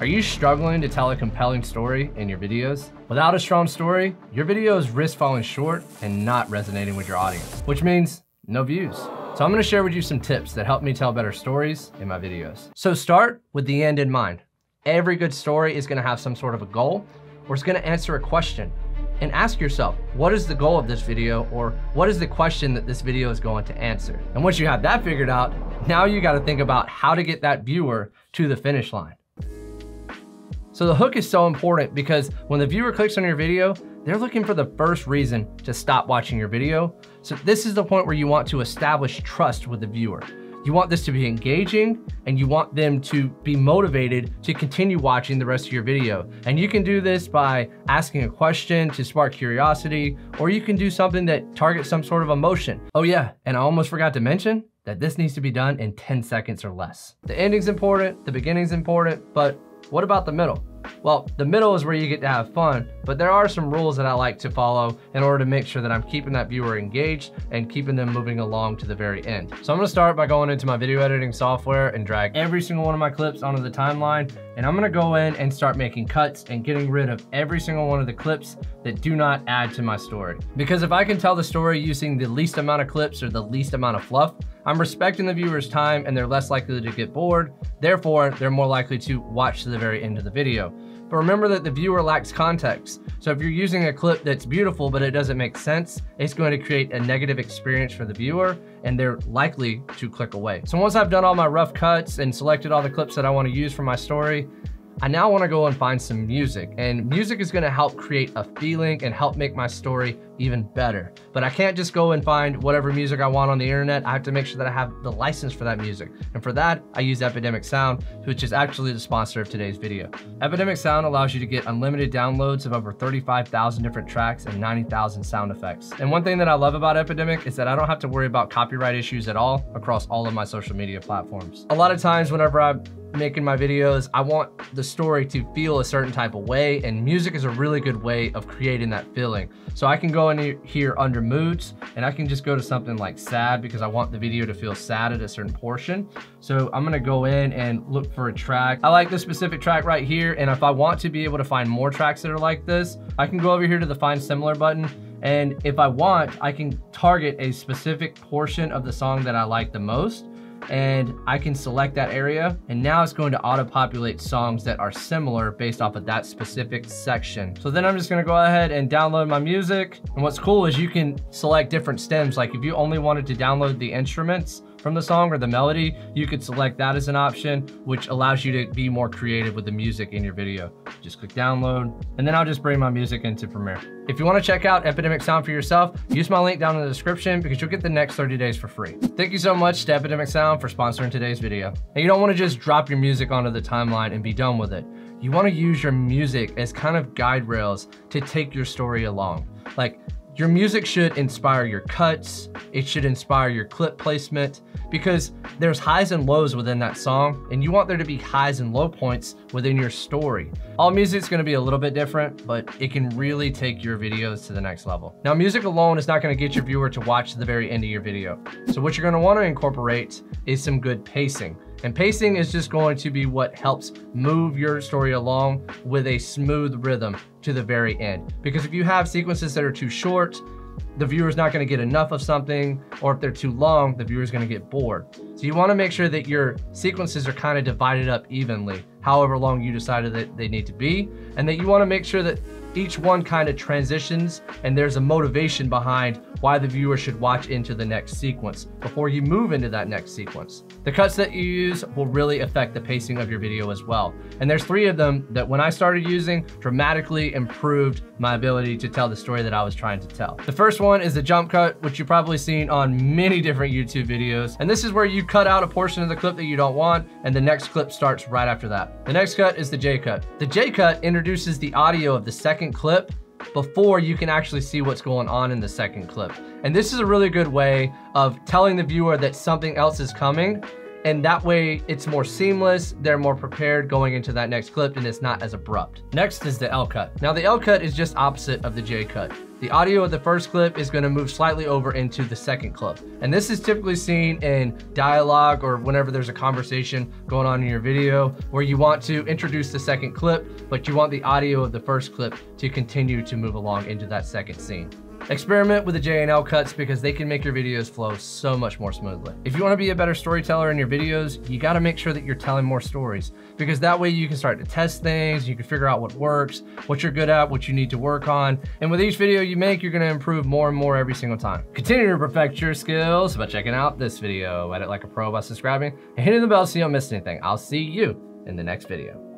Are you struggling to tell a compelling story in your videos? Without a strong story, your videos risk falling short and not resonating with your audience, which means no views. So I'm gonna share with you some tips that help me tell better stories in my videos. So start with the end in mind. Every good story is gonna have some sort of a goal, or it's gonna answer a question. And ask yourself, what is the goal of this video, or what is the question that this video is going to answer? And once you have that figured out, now you gotta think about how to get that viewer to the finish line. So the hook is so important because when the viewer clicks on your video, they're looking for the first reason to stop watching your video. So this is the point where you want to establish trust with the viewer. You want this to be engaging and you want them to be motivated to continue watching the rest of your video. And you can do this by asking a question to spark curiosity, or you can do something that targets some sort of emotion. Oh yeah, and I almost forgot to mention that this needs to be done in 10 seconds or less. The ending's important, the beginning's important, but what about the middle? Well, the middle is where you get to have fun, but there are some rules that I like to follow in order to make sure that I'm keeping that viewer engaged and keeping them moving along to the very end. So I'm gonna start by going into my video editing software and drag every single one of my clips onto the timeline. And I'm gonna go in and start making cuts and getting rid of every single one of the clips that do not add to my story. Because if I can tell the story using the least amount of clips or the least amount of fluff, I'm respecting the viewer's time and they're less likely to get bored. Therefore, they're more likely to watch to the very end of the video. But remember that the viewer lacks context. So if you're using a clip that's beautiful, but it doesn't make sense, it's going to create a negative experience for the viewer and they're likely to click away. So once I've done all my rough cuts and selected all the clips that I want to use for my story, I now want to go and find some music, and music is going to help create a feeling and help make my story even better. But I can't just go and find whatever music I want on the internet. I have to make sure that I have the license for that music. And for that, I use Epidemic Sound, which is actually the sponsor of today's video. Epidemic Sound allows you to get unlimited downloads of over 35,000 different tracks and 90,000 sound effects. And one thing that I love about Epidemic is that I don't have to worry about copyright issues at all across all of my social media platforms. A lot of times whenever I'm making my videos, I want the story to feel a certain type of way, and music is a really good way of creating that feeling. So I can go in here under moods and I can just go to something like sad because I want the video to feel sad at a certain portion. So I'm gonna go in and look for a track. I like this specific track right here, and if I want to be able to find more tracks that are like this, I can go over here to the find similar button, and if I want, I can target a specific portion of the song that I like the most, and I can select that area, and now it's going to auto-populate songs that are similar based off of that specific section. So then I'm just gonna go ahead and download my music. And what's cool is you can select different stems. Like if you only wanted to download the instruments from the song or the melody, you could select that as an option, which allows you to be more creative with the music in your video. Just click download, and then I'll just bring my music into Premiere. If you want to check out Epidemic Sound for yourself, use my link down in the description because you'll get the next 30 days for free. Thank you so much to Epidemic Sound for sponsoring today's video. And you don't want to just drop your music onto the timeline and be done with it. You want to use your music as kind of guide rails to take your story along. Like, your music should inspire your cuts, it should inspire your clip placement, because there's highs and lows within that song, and you want there to be highs and low points within your story. All music's gonna be a little bit different, but it can really take your videos to the next level. Now, music alone is not gonna get your viewer to watch to the very end of your video. So what you're gonna wanna incorporate is some good pacing. And pacing is just going to be what helps move your story along with a smooth rhythm to the very end. Because if you have sequences that are too short, the viewer's not gonna get enough of something, or if they're too long, the viewer's gonna get bored. So you wanna make sure that your sequences are kind of divided up evenly, however long you decided that they need to be, and that you wanna make sure that each one kind of transitions and there's a motivation behind why the viewer should watch into the next sequence before you move into that next sequence. The cuts that you use will really affect the pacing of your video as well. And there's 3 of them that when I started using dramatically improved my ability to tell the story that I was trying to tell. The first one is the jump cut, which you've probably seen on many different YouTube videos. And this is where you cut out a portion of the clip that you don't want, and the next clip starts right after that. The next cut is the J cut. The J cut introduces the audio of the second clip before you can actually see what's going on in the second clip. And this is a really good way of telling the viewer that something else is coming and that way it's more seamless, they're more prepared going into that next clip, and it's not as abrupt. Next is the L cut. Now the L cut is just opposite of the J cut. The audio of the first clip is gonna move slightly over into the second clip. And this is typically seen in dialogue or whenever there's a conversation going on in your video where you want to introduce the second clip, but you want the audio of the first clip to continue to move along into that second scene. Experiment with the J and L cuts because they can make your videos flow so much more smoothly. If you want to be a better storyteller in your videos, you got to make sure that you're telling more stories, because that way you can start to test things, you can figure out what works, what you're good at, what you need to work on. And with each video you make, you're going to improve more and more every single time. Continue to perfect your skills by checking out this video. Edit like a pro by subscribing and hitting the bell so you don't miss anything. I'll see you in the next video.